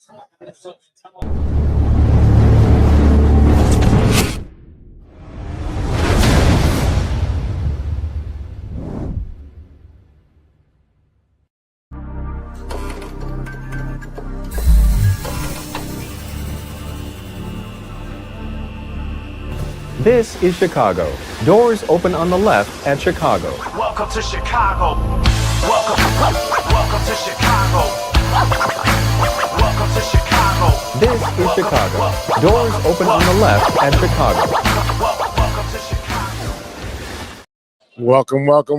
This is Chicago. Doors open on the left at Chicago. Welcome to Chicago. Welcome to Chicago. Welcome to Chicago. This is Chicago. Doors open on the left at Chicago. Welcome to Chicago.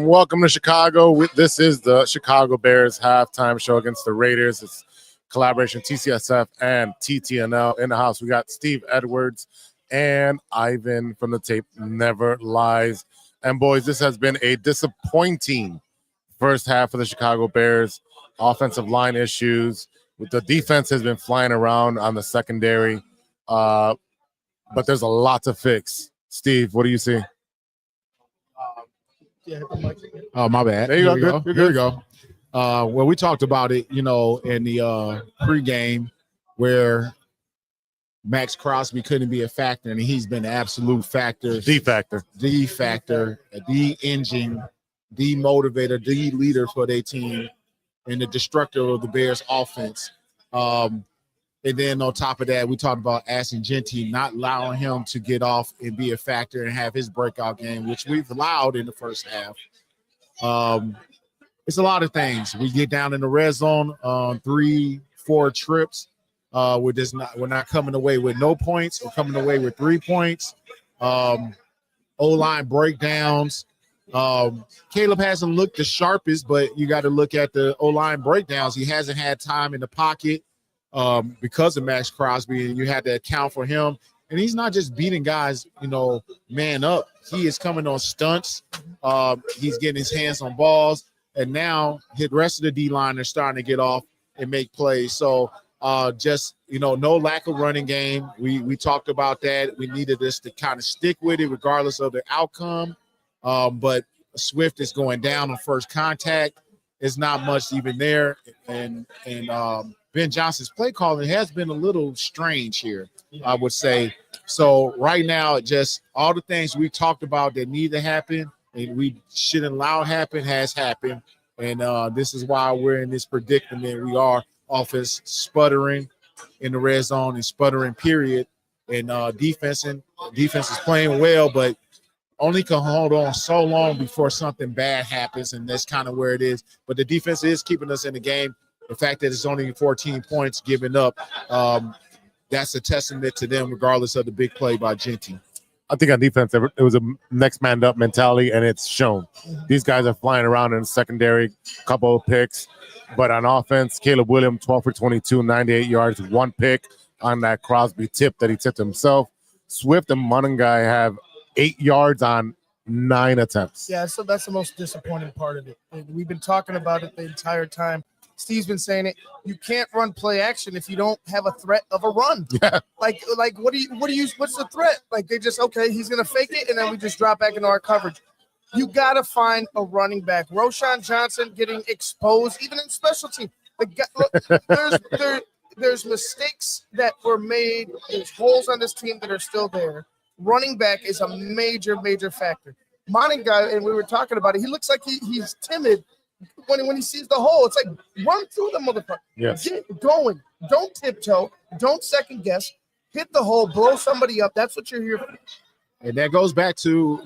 Welcome to Chicago. This is the Chicago Bears halftime show against the Raiders. It's collaboration TCSF and TTNL. In the house, we got Steve Edwards and Ivan from the Tape Never Lies. And boys, this has been a disappointing first half of the Chicago Bears. Offensive line issues. With the defense has been flying around on the secondary. But there's a lot to fix. Steve, what do you see? Oh, my bad. There you go. Here we go. Well, we talked about it, in the pregame where Max Crosby couldn't be a factor, and he's been an absolute factor. The factor, the engine, the motivator, the leader for their team, and the destructor of the Bears offense. And then on top of that, we talked about Ashton Jeanty, not allowing him to get off and be a factor and have his breakout game, which we've allowed in the first half. It's a lot of things. We get down in the red zone on 3-4 trips. We're not coming away with no points. We're coming away with 3 points. O-line breakdowns. Caleb hasn't looked the sharpest, but you got to look at the O-line breakdowns. He hasn't had time in the pocket because of Max Crosby, and you had to account for him. And he's not just beating guys, man up. He is coming on stunts. He's getting his hands on balls. And now the rest of the D-line are starting to get off and make plays. So no lack of running game. We talked about that. We needed this to kind of stick with it regardless of the outcome. But Swift is going down on first contact. It's not much even there. And Ben Johnson's play calling has been a little strange here, I would say. So right now, just all the things we talked about that need to happen and we shouldn't allow happen has happened. And this is why we're in this predicament. We are offense sputtering in the red zone and sputtering period. And defense is playing well, but only can hold on so long before something bad happens, and that's kind of where it is. But the defense is keeping us in the game. The fact that it's only 14 points given up, that's a testament to them regardless of the big play by Jeanty. I think on defense, it was a next man up mentality, and it's shown. These guys are flying around in the secondary, couple of picks. But on offense, Caleb Williams, 12 for 22, 98 yards, 1 pick on that Crosby tip that he tipped himself. Swift and Munningai have 8 yards on 9 attempts. Yeah, so that's the most disappointing part of it. And we've been talking about it the entire time. Steve's been saying it. You can't run play action if you don't have a threat of a run. Yeah. Like what's the threat? Like they just, okay, he's gonna fake it and then we just drop back into our coverage. You gotta find a running back. Roschon Johnson getting exposed, even in special team. There's mistakes that were made. There's holes on this team that are still there. Running back is a major, major factor. Moninga, and we were talking about it, he looks like he's timid when he sees the hole. It's like, run through the motherfucker. Yes. Get going. Don't tiptoe. Don't second guess. Hit the hole. Blow somebody up. That's what you're here for. And that goes back to,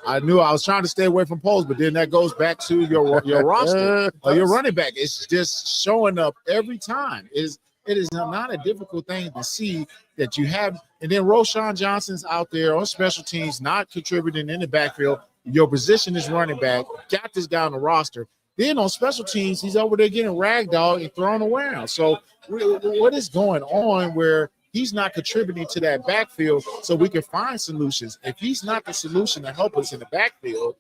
I knew I was trying to stay away from polls, but then that goes back to your roster, your running back. It's just showing up every time. It is not a difficult thing to see that you have. And then Roschon Johnson's out there on special teams, not contributing in the backfield. Your position is running back. Got this guy on the roster. Then on special teams, he's over there getting ragdolled and thrown around. So what is going on where he's not contributing to that backfield so we can find solutions? If he's not the solution to help us in the backfield,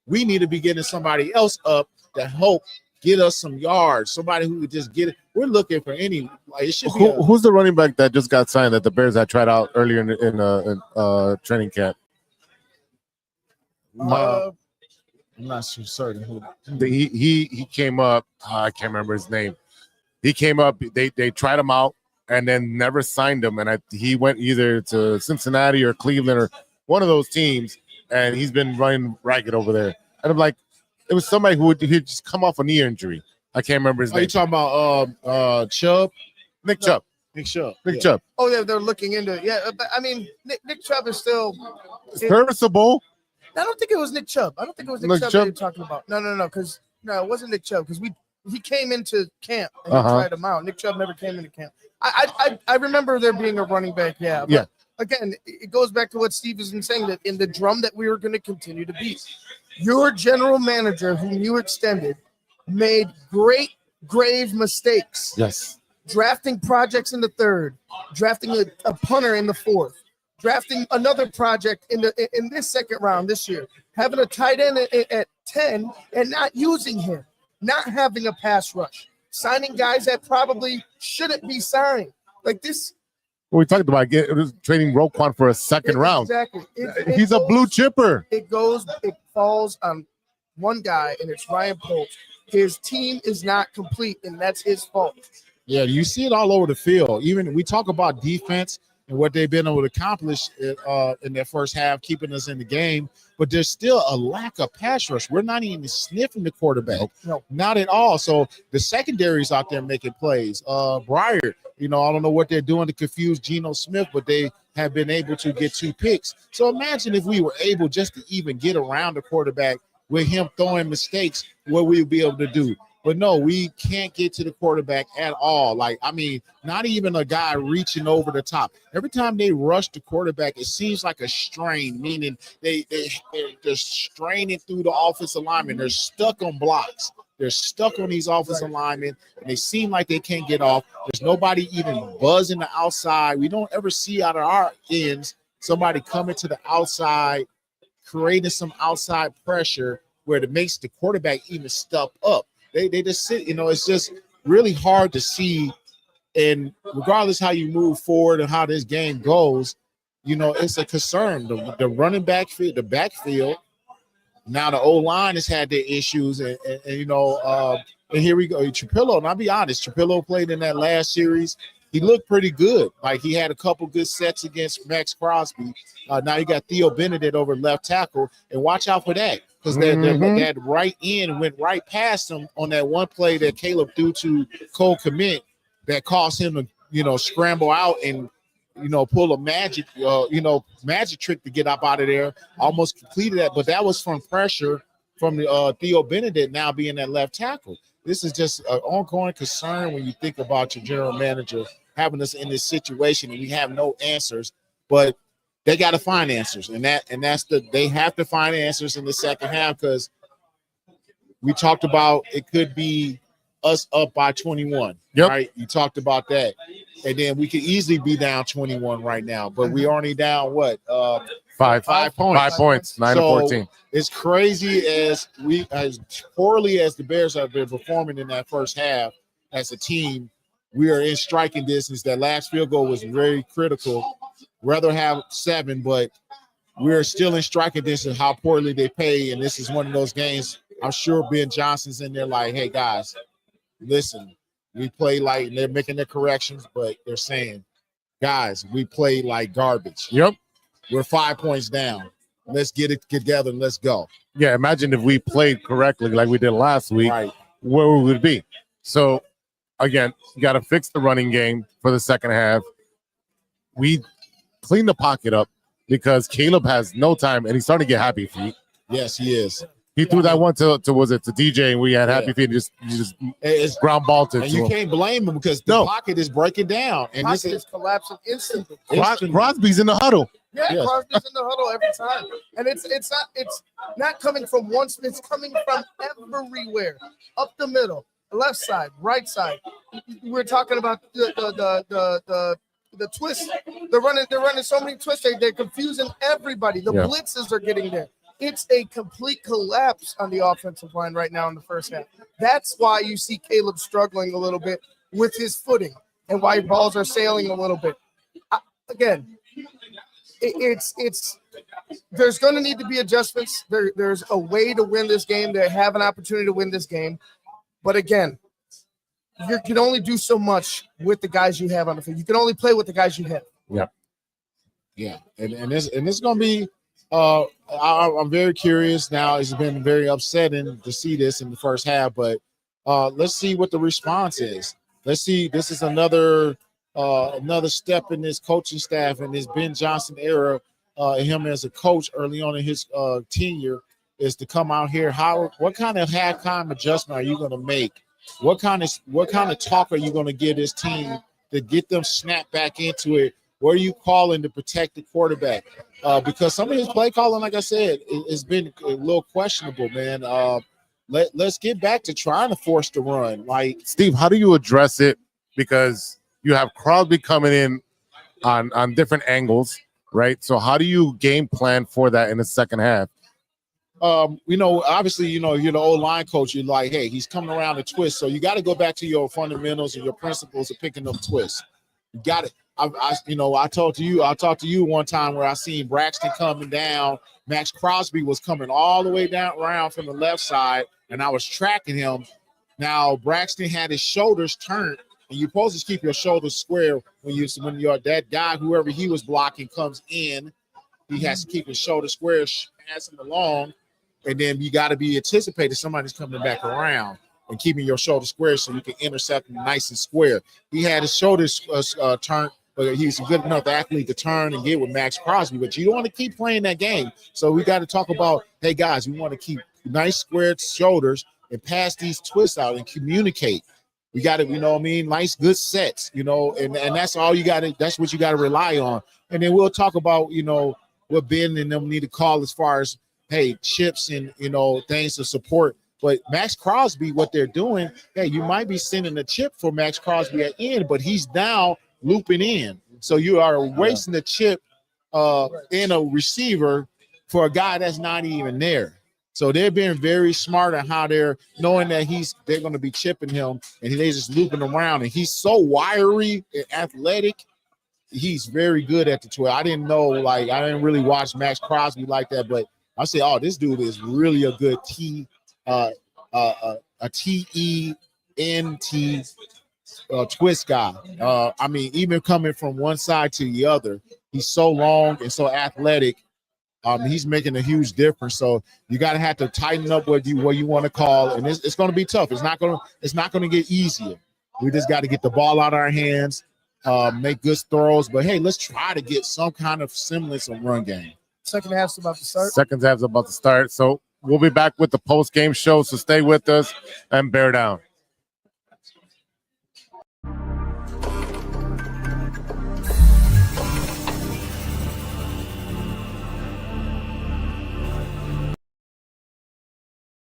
we need to be getting somebody else up to help get us some yards, somebody who could just get it. We're looking for any. Like, it should be who's the running back that just got signed that the Bears had tried out earlier in training camp? I'm not certain who. He came up. I can't remember his name. He came up. They tried him out and then never signed him. And he went either to Cincinnati or Cleveland or one of those teams, and he's been running ragged over there. And I'm like, it was somebody who he'd just come off a knee injury. I can't remember his name. You talking about Chubb? Nick Chubb. Nick Chubb. Nick Chubb. Oh yeah, they're looking into it. Yeah, but I mean, Nick Chubb is still Serviceable. I don't think it was Nick Chubb. I don't think it was Nick Chubb that you're talking about. No, because it wasn't Nick Chubb because he came into camp and he tried him out. Nick Chubb never came into camp. I remember there being a running back. Yeah. But again, it goes back to what Steve has been saying, that in the drum that we were going to continue to beat. Your general manager, whom you extended, made great grave mistakes. Yes. Drafting projects in the third, drafting a punter in the fourth, drafting another project in this second round this year, having a tight end at 10 and not using him, not having a pass rush, signing guys that probably shouldn't be signed. Like this. Well, we talked about trading Roquan for a second round. Exactly. He's a blue chipper. It falls on one guy, and it's Ryan Polt. His team is not complete, and that's his fault. Yeah, you see it all over the field. Even we talk about defense and what they've been able to accomplish in their first half, keeping us in the game. But there's still a lack of pass rush. We're not even sniffing the quarterback. No. Not at all. So the secondary's out there making plays. Breyer, I don't know what they're doing to confuse Geno Smith, but they have been able to get 2 picks. So imagine if we were able just to even get around the quarterback with him throwing mistakes, what we would be able to do. But no, we can't get to the quarterback at all. Not even a guy reaching over the top. Every time they rush the quarterback, it seems like a strain, meaning they're straining through the offensive lineman. They're stuck on blocks. They're stuck on these offensive linemen, and they seem like they can't get off. There's nobody even buzzing the outside. We don't ever see out of our ends somebody coming to the outside, creating some outside pressure where it makes the quarterback even step up. They just sit, it's just really hard to see. And regardless how you move forward and how this game goes, it's a concern. The running backfield, the backfield. Now the O-line has had their issues, and here we go. Trapillo, and I'll be honest, Trapillo played in that last series. He looked pretty good. Like he had a couple good sets against Max Crosby. Now you got Theo Benedict over left tackle, and watch out for that. Because that right end went right past him on that one play that Caleb threw to Cole Kmet that caused him to, scramble out and, pull a magic trick to get up out of there. Almost completed that, but that was from pressure from the Theo Benedict now being that left tackle. This is just an ongoing concern when you think about your general manager having us in this situation and we have no answers, but they got to find answers, and they have to find answers in the second half because we talked about it could be us up by 21. Yep. Right? You talked about that, and then we could easily be down 21 right now, but we only down what? 5 points. 5 points. 9 to 14. It's crazy as poorly as the Bears have been performing in that first half as a team. We are in striking distance. That last field goal was very critical. Rather have 7, but we're still in striking distance how poorly they pay. And this is one of those games. I'm sure Ben Johnson's in there like, hey, guys, listen, we play like they're making their corrections, but they're saying, guys, we play like garbage. Yep. We're 5 points down. Let's get it together and let's go. Yeah, imagine if we played correctly like we did last week, Right. where we would be. So, again, you got to fix the running game for the second half. We clean the pocket up because Caleb has no time and he's starting to get happy feet. Yes, he is. He threw that one to DJ and we had happy feet and just ground balled it. And you can't blame him because the pocket is breaking down. And Pocket is collapsing instantly. Crosby's in the huddle. Yeah, Yes. Crosby's in the huddle every time, and it's not coming from one. It's coming from everywhere, up the middle, left side, right side. We're talking about the twist. They're running so many twists. They're confusing everybody. The blitzes are getting there. It's a complete collapse on the offensive line right now in the first half. That's why you see Caleb struggling a little bit with his footing and why balls are sailing a little bit. Again, it's there's going to need to be adjustments. There's a way to win this game. They have an opportunity to win this game. But again, you can only do so much with the guys you have on the field. You can only play with the guys you have. Yeah, and this gonna be. I'm very curious now. It's been very upsetting to see this in the first half, but let's see what the response is. Let's see. This is another step in this coaching staff and this Ben Johnson era. Him as a coach early on in his tenure is to come out here. What kind of halftime adjustment are you going to make? What kind of talk are you going to give this team to get them snapped back into it? What are you calling to protect the quarterback? Because some of his play calling, like I said, has been a little questionable, man. Let's get back to trying to force the run. Like, Steve, how do you address it? Because you have Crosby coming in on different angles, right? So how do you game plan for that in the second half? Obviously, you're the old line coach. You're like, hey, he's coming around a twist. So you got to go back to your fundamentals and your principles of picking up twists. You got it. I talked to you one time where I seen Braxton coming down. Max Crosby was coming all the way down around from the left side, and I was tracking him. Now Braxton had his shoulders turned, and you're supposed to keep your shoulders square when you're that guy, whoever he was blocking, comes in. He has to keep his shoulders square, pass him along, and then you got to be anticipating somebody's coming back around and keeping your shoulders square so you can intercept him nice and square. He had his shoulders turned, but he's a good enough athlete to turn and get with Max Crosby. But you don't want to keep playing that game. So we got to talk about, hey, guys, we want to keep nice squared shoulders and pass these twists out and communicate. We got to, nice, good sets, and that's all you got to, that's what you got to rely on. And then we'll talk about, what Ben and them need to call as far as, hey, chips and, things to support. But Max Crosby, what they're doing, hey, you might be sending a chip for Max Crosby at end, but he's now looping in. So you are wasting the chip in a receiver for a guy that's not even there. So they're being very smart on how they're knowing that they're going to be chipping him, and they're just looping around. And he's so wiry and athletic. He's very good at the 12. I didn't know, I didn't really watch Max Crosby like that, but I say, oh, this dude is really a good TENT twist guy. Even coming from one side to the other, he's so long and so athletic. He's making a huge difference. So you got to have to tighten up what you want to call, and it's going to be tough. It's not going to get easier. We just got to get the ball out of our hands, make good throws. But hey, let's try to get some kind of semblance of run game. Second half's about to start. Second half's about to start. So we'll be back with the post-game show. So stay with us and bear down.